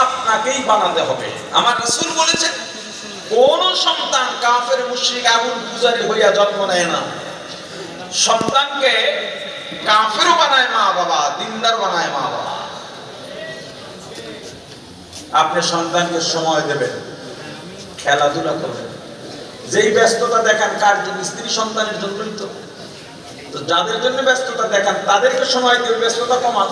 আপনাকেই বানাতে হবে। আমার রাসূল বলেছেন, কোন সন্তান কাফের মুশরিক আগুন পূজারী হইয়া জন্ম নেয় না। সন্তানকে কাফেরও বানায় মা বাবা, দিনদার বানায় মা বাবা। আপনি সন্তানকে সময় দেবেন, খেলাধুলা করবেন। যেই ব্যস্ততা দেখান কার জন্য? স্ত্রী সন্তানের জন্যই তো। তো যাদের জন্য ব্যস্ততা দেখান তাদেরকে সময় দিয়ে ব্যস্ততা কমান।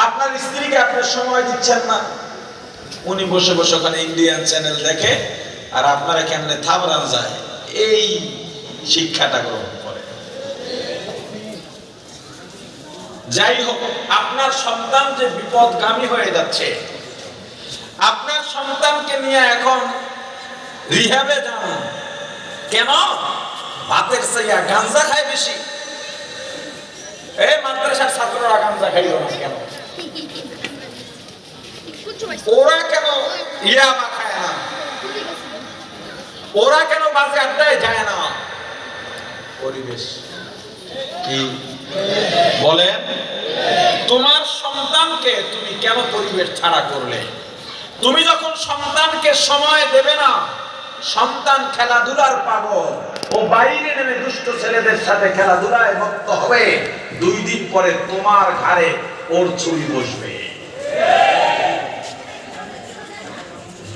আপনার স্ত্রীকে আপনি সময় দিচ্ছেন না, উনি বসে বসে ওখানে ইন্ডিয়ান চ্যানেল দেখে, আর আপনারা কেমনে থাবরান যায় এই শিক্ষাটা গ্রহণ করে। যাই হোক, আপনার সন্তান যে বিপদগামী হয়ে যাচ্ছে, আপনার সন্তানকে নিয়ে এখন রিহ্যাবে যান। কেন? ভাতের চাইয়া গাঞ্জা খায় বেশি। এই মাদ্রাসার ছাত্ররা গাঞ্জা খাইল না কেন? ওরা কেন ইয়াবা খায় না? ওরা কেন বাজে আড্ডায় যায় না? পরিবেশ কি বলেন? তোমার সন্তানকে তুমি কেন পরিবেশ ছাড়া করলে? তুমি যখন সন্তানকে সময় দেবে না, সন্তান খেলাধুলার পাগল, ও বাইরে নেমে দুষ্ট ছেলেদের সাথে খেলাধুলায় মত্ত হবে, 2 দিন পরে তোমার ঘাড়ে ওর ছুরি বসবে।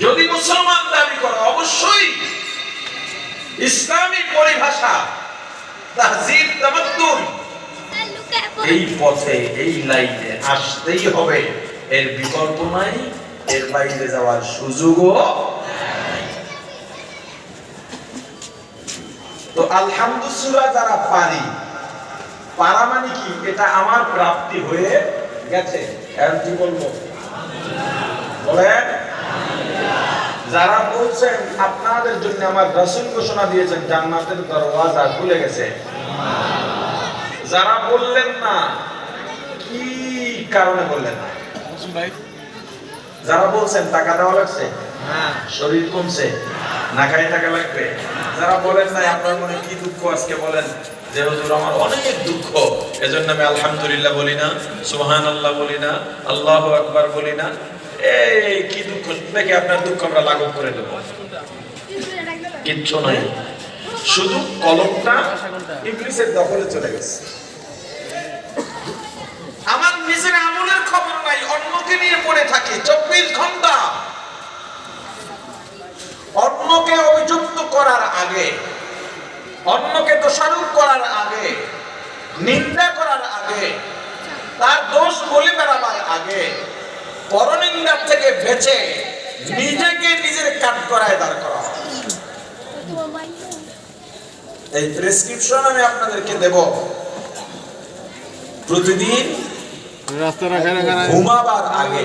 যদি মুসলমান দাবি করো, অবশ্যই ইসলামী পরিভাষা তাহজিব তামাদ্দুন এই পথে, এই লাইনে আসতেই হবে। এর বিকল্প নাই, এর বাইরে যাওয়ার সুযোগও নাই। তো আলহামদুলিল্লাহ যারা পারি, পারা মানে কি? এটা আমার প্রাপ্তি হয়ে গেছে। এখন কি বলবো বলেন? যারা বলছেন আপনাদের জন্য আমার রাসূল ঘোষণা দিয়েছেন জান্নাতের দরওয়াজা খুলে গেছে, যারা বললেন না, কি কারণে বললেন না? যারা বলছেন টাকা দেওয়া লাগছে, শরীর কমছে, না খাই টাকা লাগবে, যারা বলেন না আপনার মনে কি দুঃখ আজকে বলেন যে হুজুর আমার অনেক দুঃখ, এজন্য আমি আলহামদুলিল্লাহ বলি না, সুবহানাল্লাহ বলি না, আল্লাহু আকবার বলি না। এই কি দুঃখ দেখে আপনার দুঃখ আমরা লাঘব করে দেব? কিচ্ছু নাই, শুধু কলমটা ইবলিসের দখলে চলে গেছে। আমার নিজের আমলের খবর নাই, অন্যকে নিয়ে পড়ে থাকি 24 ঘন্টা। অন্যকে অভিযুক্ত করার আগে, অন্যকে দোষারোপ করার আগে, নিন্দা করার আগে, তার দোষ বলে বেড়াবার আগে, পরনিন্দার থেকে বেঁচে নিজেকে নিজের কাট করায় দাঁড় করা। এই প্রেসক্রিপশন আমি আপনাদেরকে দেব। প্রতিদিন ঘুমাবার আগে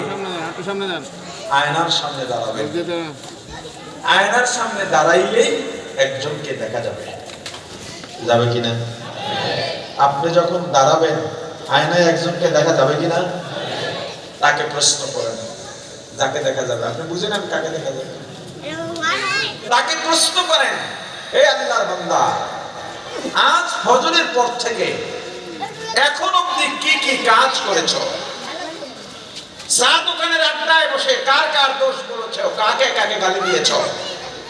আয়নার সামনে দাঁড়াবেন। আয়নার সামনে দাঁড়াইলেই একজনকে দেখা যাবে, যাবে কিনা? আপনি যখন দাঁড়াবেন আয়নায় একজনকে দেখা যাবে কিনা? তাকে প্রশ্ন করেন, যাকে দেখা যাবে আপনি বুঝেন আমি কাকে দেখা যাবে? তাকে প্রশ্ন করেন, হে আল্লাহর বান্দা, আজ ফজরের পর থেকে এখন অবধি কি কি কাজ করেছো? চা দোকানের আড্ডায় বসে কার কার দোষ করেছো, কাকে কাকে গালি দিয়েছো,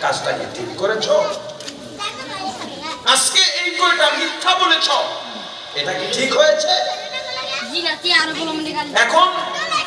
কাজটা কি ঠিক করেছো? আজকে এই কয়টা মিথ্যা বলেছো, এটা কি ঠিক হয়েছে? এখন